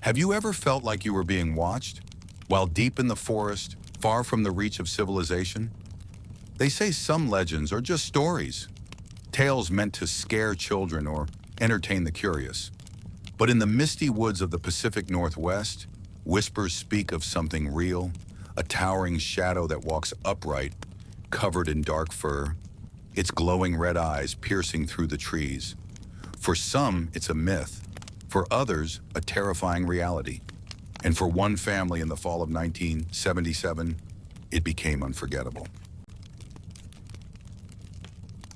Have you ever felt like you were being watched? While deep in the forest, far from the reach of civilization? They say some legends are just stories, tales meant to scare children or entertain the curious. But in the misty woods of the Pacific Northwest, whispers speak of something real, a towering shadow that walks upright, covered in dark fur, its glowing red eyes piercing through the trees. For some, it's a myth. For others, a terrifying reality. And for one family in the fall of 1977, it became unforgettable.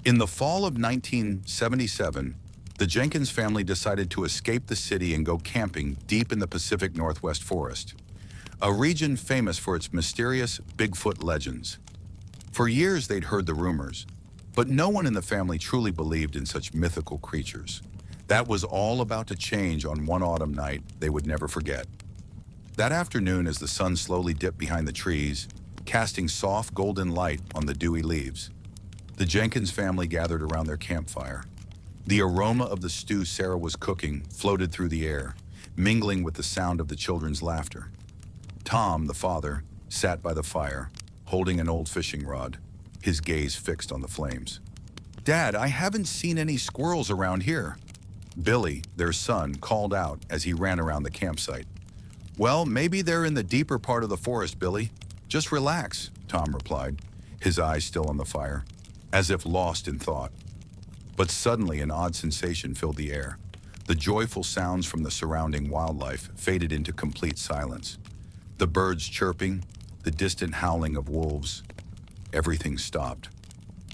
In the fall of 1977, the Jenkins family decided to escape the city and go camping deep in the Pacific Northwest forest, a region famous for its mysterious Bigfoot legends. For years they'd heard the rumors, but no one in the family truly believed in such mythical creatures. That was all about to change on one autumn night they would never forget. That afternoon, as the sun slowly dipped behind the trees, casting soft golden light on the dewy leaves, the Jenkins family gathered around their campfire. The aroma of the stew Sarah was cooking floated through the air, mingling with the sound of the children's laughter. Tom, the father, sat by the fire, holding an old fishing rod, his gaze fixed on the flames. "Dad, I haven't seen any squirrels around here." Billy, their son, called out as he ran around the campsite. "Well, maybe they're in the deeper part of the forest, Billy. Just relax," Tom replied, his eyes still on the fire, as if lost in thought. But suddenly an odd sensation filled the air. The joyful sounds from the surrounding wildlife faded into complete silence. The birds chirping, the distant howling of wolves. Everything stopped.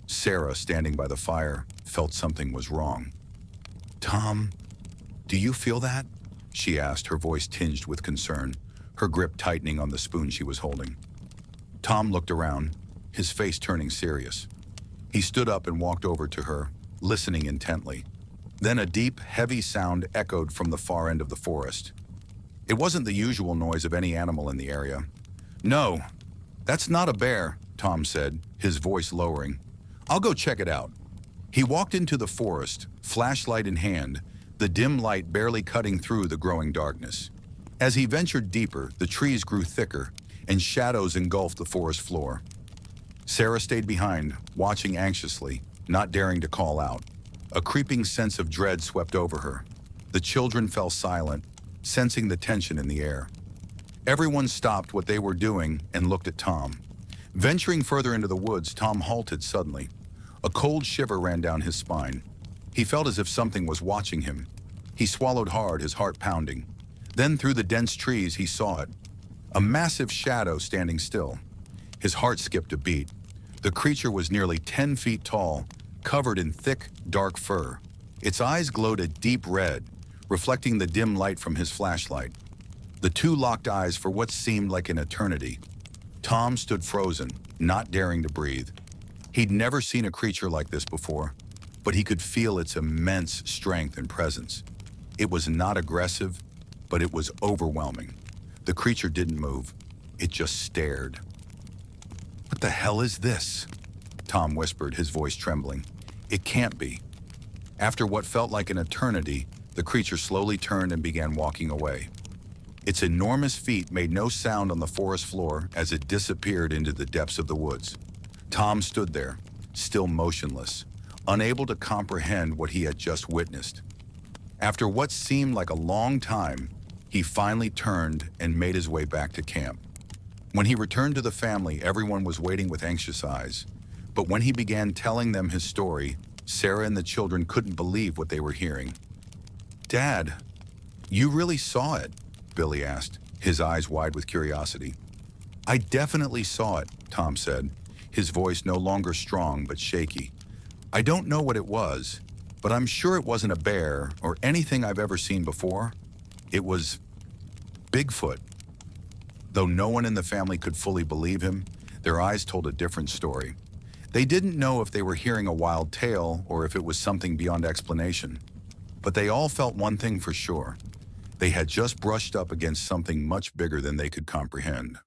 Sarah, standing by the fire, felt something was wrong. "Tom, do you feel that?" she asked, her voice tinged with concern, her grip tightening on the spoon she was holding. Tom looked around, his face turning serious. He stood up and walked over to her, listening intently. Then a deep, heavy sound echoed from the far end of the forest. It wasn't the usual noise of any animal in the area. "No, that's not a bear," Tom said, his voice lowering. "I'll go check it out." He walked into the forest, flashlight in hand, the dim light barely cutting through the growing darkness. As he ventured deeper, the trees grew thicker, and shadows engulfed the forest floor. Sarah stayed behind, watching anxiously, not daring to call out. A creeping sense of dread swept over her. The children fell silent, sensing the tension in the air. Everyone stopped what they were doing and looked at Tom. Venturing further into the woods, Tom halted suddenly. A cold shiver ran down his spine. He felt as if something was watching him. He swallowed hard, his heart pounding. Then through the dense trees, he saw it. A massive shadow standing still. His heart skipped a beat. The creature was nearly 10 feet tall, covered in thick, dark fur. Its eyes glowed a deep red, reflecting the dim light from his flashlight. The two locked eyes for what seemed like an eternity. Tom stood frozen, not daring to breathe. He'd never seen a creature like this before, but he could feel its immense strength and presence. It was not aggressive, but it was overwhelming. The creature didn't move. It just stared. "What the hell is this?" Tom whispered, his voice trembling. "It can't be." After what felt like an eternity, the creature slowly turned and began walking away. Its enormous feet made no sound on the forest floor as it disappeared into the depths of the woods. Tom stood there, still motionless, unable to comprehend what he had just witnessed. After what seemed like a long time, he finally turned and made his way back to camp. When he returned to the family, everyone was waiting with anxious eyes. But when he began telling them his story, Sarah and the children couldn't believe what they were hearing. "Dad, you really saw it?" Billy asked, his eyes wide with curiosity. "I definitely saw it," Tom said, his voice no longer strong but shaky. "I don't know what it was, but I'm sure it wasn't a bear or anything I've ever seen before. It was Bigfoot." Though no one in the family could fully believe him, their eyes told a different story. They didn't know if they were hearing a wild tale or if it was something beyond explanation. But they all felt one thing for sure. They had just brushed up against something much bigger than they could comprehend.